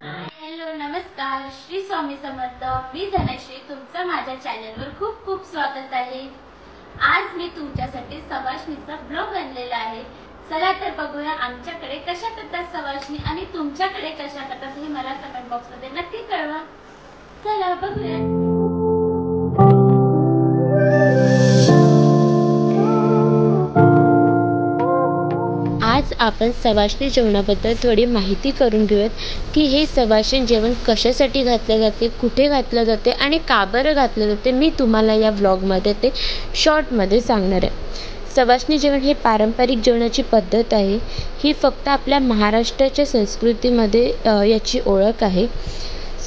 Hello नमस्कार, श्री स्वामी समर्थ. मी धनश्री, तुमचं माझ्या चॅनलवर खूप खूप स्वागत आहे. आज मी तुमच्यासाठी सवाष्णीचा ब्लॉग आणलेला आहे. चला तर बघूया आमच्याकडे कशा करतात सवाष्णी आणि तुमच्याकडे कशा करतात हे मला कमेंट बॉक्स मध्ये नक्की कळवा. चला बघूया. आज आपण सवाष्णी जेवणाबद्दल थोडी माहिती करून घेऊयात की हे सवाष्णी जेवण कशासाठी घातले जाते, कुठे घातले जाते आणि का बरं घातले जाते. मी तुम्हाला या व्लॉगमध्ये ते शॉर्टमध्ये सांगणार आहे. सवाष्णी जेवण हे पारंपरिक जेवणाची पद्धत आहे. ही फक्त आपल्या महाराष्ट्राच्या संस्कृतीमध्ये याची ओळख आहे.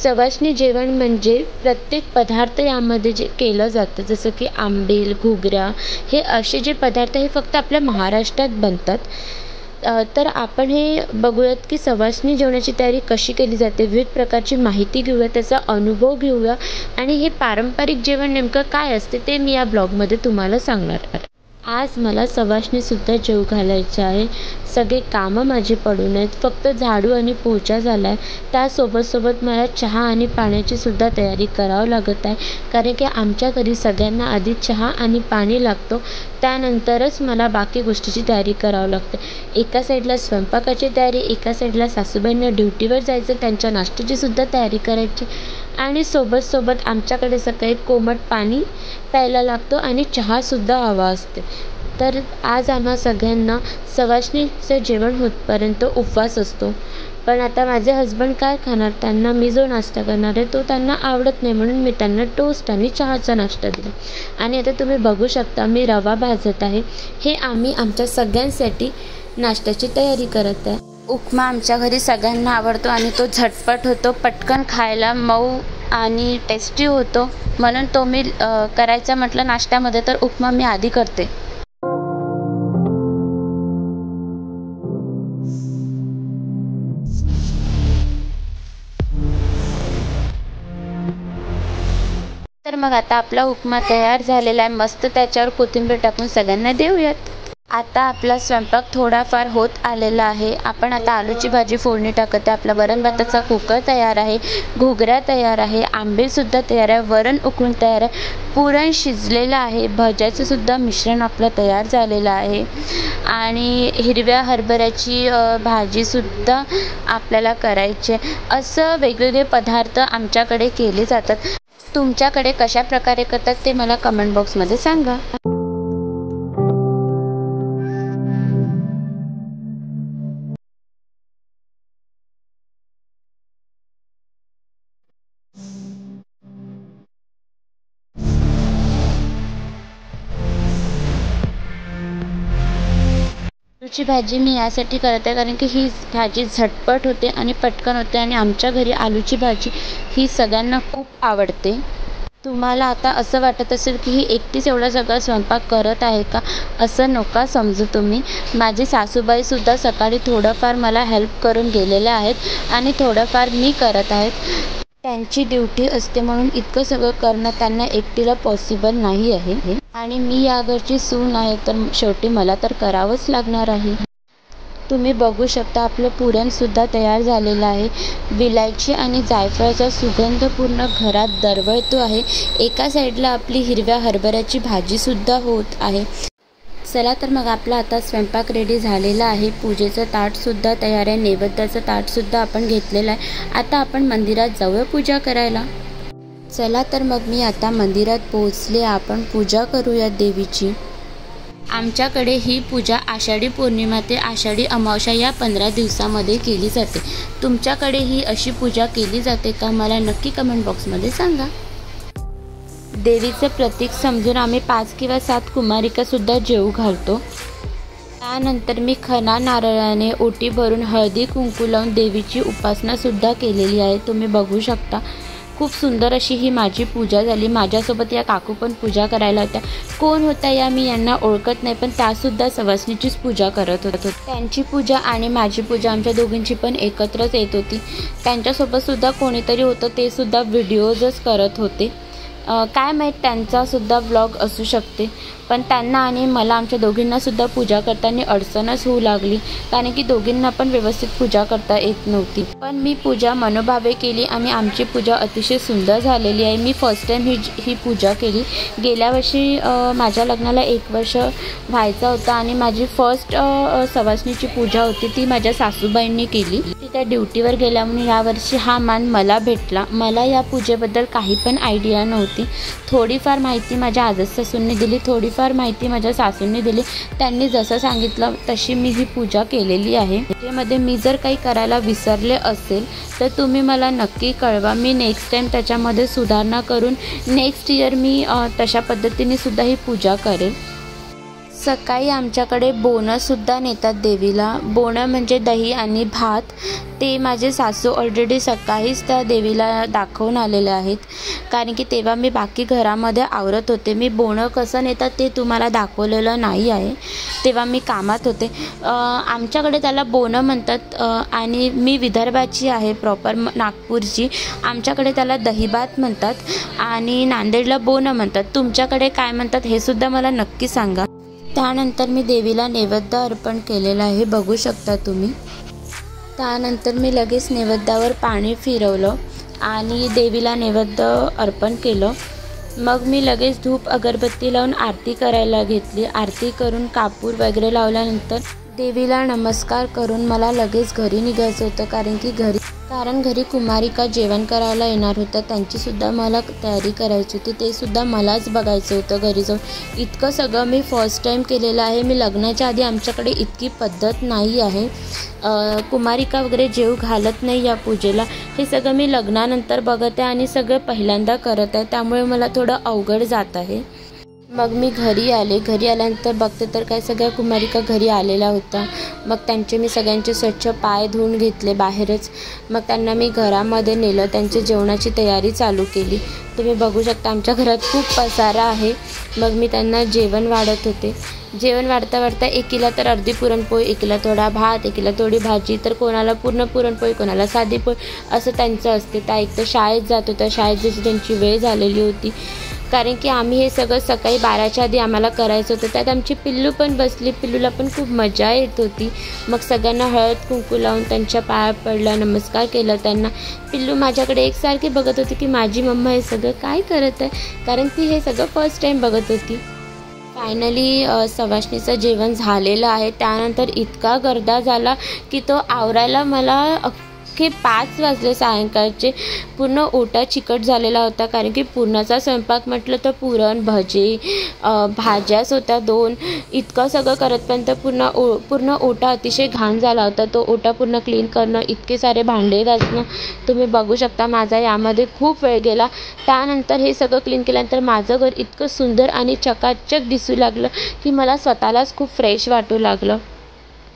सवाष्णी जेवण म्हणजे प्रत्येक पदार्थ यामध्ये जे केलं जातं, जसं की आंबील, घुगऱ्या, हे असे जे पदार्थ हे फक्त आपल्या महाराष्ट्रात बनतात. तर आपण हे बघूयात की सवाष्णी जेवणाची तयारी कशी केली जाते. विविध प्रकारची माहिती घेऊया, त्याचा अनुभव घेऊया आणि हे पारंपरिक जेवण नेमकं काय असते ते मी या ब्लॉगमध्ये तुम्हाला सांगणार आहे. आज मला सवाष्णीसुद्धा जेवू घालायचे आहे. सगळे कामं माझे पडून आहेत, फक्त झाडू आणि पोछा झाला आहे. त्यासोबत मला चहा आणि पाण्याची सुद्धा तयारी करावं लागत आहे, कारण की आमच्या घरी सगळ्यांना आधी चहा आणि पाणी लागतो, त्यानंतरच मला बाकी गोष्टीची तयारी करावं लागते. एका साईडला स्वयंपाकाची तयारी, एका साईडला सासूबाईंना ड्युटीवर जायचं, त्यांच्या नाश्त्याची सुद्धा तयारी करायची आणि सोबत आमच्याकडे सकाळी कोमट पाणी प्यायला लागतो आणि चहासुद्धा हवा असते. तर आज आम्हा सगळ्यांना सवाष्णीचं जेवण होतपर्यंत उपवास असतो. पण आता माझे हसबंड काय खाणार, त्यांना मी जो नाश्ता करणार आहे तो त्यांना आवडत नाही, म्हणून मी त्यांना टोस्ट आणि चहाचा नाश्ता दिला. आणि आता तुम्ही बघू शकता मी रवा भाजत आहे. हे आम्ही आमच्या सगळ्यांसाठी नाश्त्याची तयारी करत आहे. उपमा आमच्या घरी सगळ्यांना आवडतो आणि तो झटपट होतो, पटकन खायला मऊ आणि टेस्टी होतो, म्हणून तो मी करायचा म्हटलं नाश्त्यामध्ये तर उपमा मी आधी करते. तर मग आता आपला उपमा तयार झालेला आहे. मस्त त्याच्यावर कोथिंबीर टाकून सगळ्यांना देऊयात. आता आपला स्वयंपाक थोडाफार होत आलेला आहे. आपण आता आलूची भाजी फोडणी टाकत आहे. आपला वरण भाताचा कुकर तयार आहे, घुगऱ्या तयार आहे, आंबीलसुद्धा तयार आहे, वरण उकळून तयार आहे, पुरण शिजलेलं आहे, भज्याचं सुद्धा मिश्रण आपलं तयार झालेलं आहे आणि हिरव्या हरभऱ्याची भाजीसुद्धा आपल्याला करायची आहे. असं वेगवेगळे पदार्थ आमच्याकडे केले जातात. तुमच्याकडे कशा प्रकारे करतात ते मला कमेंट बॉक्समध्ये सांगा. आलूची भाजी मी यासाठी करत आहे कारण की ही भाजी झटपट होते आणि पटकन होते आणि आमच्या घरी आलूची भाजी ही सगळ्यांना खूप आवडते. तुम्हाला आता असं वाटत असेल की ही एकटीच एवढा सगळा स्वयंपाक करत आहे का, असं नका समजू तुम्ही. माझी सासूबाईसुद्धा सकाळी थोडंफार मला हेल्प करून गेलेल्या आहेत आणि थोडंफार मी करत आहेत. त्यांची ड्युटी असते म्हणून इतकं सगळं करणं त्यांना एकटीला पॉसिबल नाही आहे आणि मी या घरची सून आहे, तर शेवटी मला तर करावंच लागणार आहे. तुम्ही बघू शकता आपलं पुरणसुद्धा तयार झालेलं आहे. विलायची आणि जायफळाचा सुगंध पूर्ण घरात दरवळतो आहे. एका साईडला आपली हिरव्या हरभऱ्याची भाजीसुद्धा होत आहे. चला तर मग आपला आता स्वयंपाक रेडी झालेला आहे. पूजेचं ताटसुद्धा तयार आहे, नैवेद्याचं ताटसुद्धा आपण घेतलेलं आहे. आता आपण मंदिरात जाऊया पूजा करायला. चला तर मग मी आता मंदिरात पोहोचले. आपण पूजा करूया देवीची. आमच्याकडे ही पूजा आषाढी पौर्णिमा ते आषाढी अमावस्या या 15 दिवसामध्ये केली जाते. तुमच्याकडे ही अशी पूजा केली जाते का, मला नक्की कमेंट बॉक्समध्ये सांगा. देवीचं प्रतीक समजून आम्ही 5 किंवा 7 कुमारिकासुद्धा जेवू घालतो. त्यानंतर मी खणा नारळाने ओटी भरून हळदी कुंकू लावून देवीची उपासनासुद्धा केलेली आहे. तुम्ही बघू शकता खूप सुंदर अशी ही माझी पूजा झाली. माझ्यासोबत या काकू पण पूजा करायला होत्या. कोण होत्या या मी यांना ओळखत नाही, पण त्यासुद्धा सवाष्णीचीच पूजा करत होत्या. त्यांची पूजा आणि माझी पूजा आमच्या दोघींची पण एकत्रच येत होती. त्यांच्यासोबतसुद्धा कोणीतरी होतं, ते सुद्धा व्हिडिओजच करत होते. काय माहीत त्यांचासुद्धा ब्लॉग असू शकते, पण त्यांना आणि मला आमच्या दोघींनासुद्धा पूजा करताना अडचणच होऊ लागली, कारण की दोघींना पण व्यवस्थित पूजा करता येत नव्हती. पण मी पूजा मनोभावे केली आणि आमची पूजा अतिशय सुंदर झालेली आहे. मी फर्स्ट टाईम ही पूजा केली. गेल्या वर्षी माझ्या लग्नाला 1 वर्ष व्हायचा होता आणि माझी फर्स्ट सवासणीची पूजा होती, ती माझ्या सासूबाईंनी केली. ती त्या ड्युटीवर गेल्यामुळे यावर्षी हा मान मला भेटला. मला या पूजेबद्दल काही पण आयडिया नव्हती. थोडीफार माहिती माझ्या आजच सासूंनी दिली, थोडीफार माहिती माझ्या सासूंनी दिली. त्यांनी जसं सांगितलं तशी मी ही पूजा केलेली आहे. त्यामध्ये मी जर काही करायला विसरले असेल तर तुम्ही मला नक्की कळवा. मी नेक्स्ट टाईम त्याच्यामध्ये सुधारणा करून नेक्स्ट इयर मी तशा पद्धतीने सुद्धा ही पूजा करेल. सकाळी आमच्याकडे बोनंसुद्धा नेतात देवीला. बोनं म्हणजे दही आणि भात. ते माझे सासू ऑलरेडी सकाळीच त्या देवीला दाखवून आलेले आहेत, कारण की तेव्हा मी बाकी घरामध्ये आवरत होते. मी बोनं कसं नेतात ते तुम्हाला दाखवलेलं नाही आहे, तेव्हा मी कामात होते. आमच्याकडे त्याला बोनं म्हणतात आणि मी विदर्भाची आहे, प्रॉपर नागपूरची. आमच्याकडे त्याला दहीभात म्हणतात आणि नांदेडला बोनं म्हणतात. तुमच्याकडे काय म्हणतात हे सुद्धा मला नक्की सांगा. त्यानंतर मी देवीला नैवेद्य अर्पण केलेलं आहे, बघू शकता तुम्ही. त्यानंतर मी लगेच नैवेद्यावर पाणी फिरवलं आणि देवीला नैवेद्य अर्पण केलं. मग मी लगेच धूप अगरबत्ती लावून आरती करायला घेतली. आरती करून कापूर वगैरे लावल्यानंतर देवीला नमस्कार करून मला लगेच घरी निघायचं होतं, कारण घरी कुमारिका जेवण करायला येणार होत्या. त्यांचीसुद्धा मला तयारी करायची होती, ते सुद्धा मलाच बघायचं होतं घरी जाऊन. इतकं सगळं मी फर्स्ट टाईम केलेलं आहे. मी लग्नाच्या आधी आमच्याकडे इतकी पद्धत नाही आहे, कुमारिका वगैरे जेव घालत नाही या पूजेला. हे सगळं मी लग्नानंतर बघत आहे आणि सगळं पहिल्यांदा करत आहे, त्यामुळे मला थोडं अवघड जात आहे. मग मी घरी आल्यानंतर बघते तर काय सगळ्या कुमारिका घरी आलेल्या होत्या. मग त्यांचे मी सगळ्यांचे स्वच्छ पाय धुवून घेतले बाहेरच. मग त्यांना मी घरामध्ये नेलं, त्यांच्या जेवणाची तयारी चालू केली. तुम्ही बघू शकता आमच्या घरात खूप पसारा आहे. मग मी त्यांना जेवण वाढत होते. जेवण वाढता एकीला तर अर्धी पुरणपोळी, एकीला थोडा भात, एकीला थोडी भाजी, तर कोणाला पूर्ण पुरणपोळी, कोणाला साधी पोळी, असं त्यांचं असते. त्या एक तर शाळेत जात होत्या. शाळेत जशी त्यांची वेळ झालेली होती, कारण की आम्ही हे सगळं सकाळी 12च्या आधी आम्हाला करायचं होतं. त्यात आमची पिल्लू पण बसली. पिल्लूला पण खूप मजा येत होती. मग सगळ्यांना हळद कुंकू लावून त्यांच्या पाया पडला, नमस्कार केला त्यांना. पिल्लू माझ्याकडे एकसारखी बघत होती की माझी मम्मा हे सगळं काय करत आहे, कारण ती हे सगळं फर्स्ट टाईम बघत होती. फायनली सवाष्णीचं जेवण झालेलं आहे. त्यानंतर इतका गर्दा झाला की तो आवरायला मला 5 वाजले सायंकाळचे. पूर्ण ओटा चिकट झालेला होता, कारण की पूर्णाचा स्वयंपाक म्हटलं तर पुरण, भजी, भाज्याच होत्या 2. इतकं सगळं करतपर्यंत पूर्ण ओटा अतिशय घाण झाला होता. तो ओटा पूर्ण क्लीन करणं, इतके सारे भांडे घासणं, तुम्ही बघू शकता माझा यामध्ये खूप वेळ गेला. त्यानंतर हे सगळं क्लीन केल्यानंतर माझं घर इतकं सुंदर आणि चकाचक दिसू लागलं की मला स्वतःलाच खूप फ्रेश वाटू लागलं.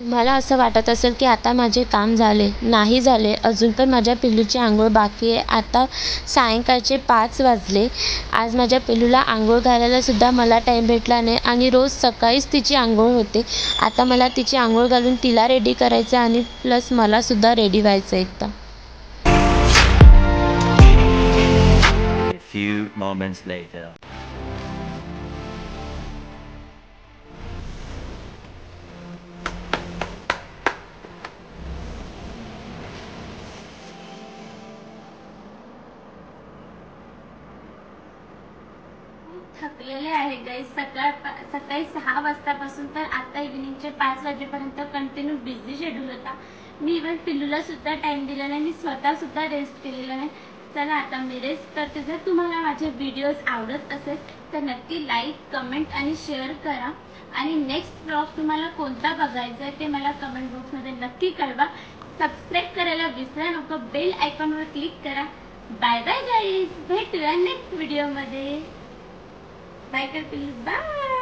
मला असं वाटत असेल की आता माझे काम झाले, नाही झाले. अजून पण माझ्या पिल्लूची आंघोळ बाकी आहे. आता सायंकाळचे 5 वाजले. आज माझ्या पिल्लूला आंघोळ घालायलासुद्धा मला टाईम भेटला नाही आणि रोज सकाळीच तिची आंघोळ होते. आता मला तिची आंघोळ घालून तिला रेडी करायचं आणि प्लस मलासुद्धा रेडी व्हायचं एकदा. few moments later. थकलेले आहे गाईस. सकाळी 6 वाजतापासून तर आता इव्हिनिंगचे 5 वाजेपर्यंत कंटिन्यू बिझी शेड्यूल होता. मी इव्हन पिल्लूला सुद्धा टाइम दिला नाही, मी स्वतः सुद्धा रेस्ट केलेला नाही. चला आता मी रेस्ट करते. जर तुम्हाला माझे व्हिडिओज आवडत असेल तर नक्की लाईक, कमेंट आणि शेअर करा. आणि नेक्स्ट ब्लॉग तुम्हाला कोणता बघायचा आहे ते मला कमेंट बॉक्समध्ये नक्की कळवा. सबस्क्राईब करायला विसरा नको, बेल आयकॉनवर क्लिक करा. बाय बाय गाईज, भेटूया नेक्स्ट व्हिडिओमध्ये. बाय कर पिल्लू, बाय.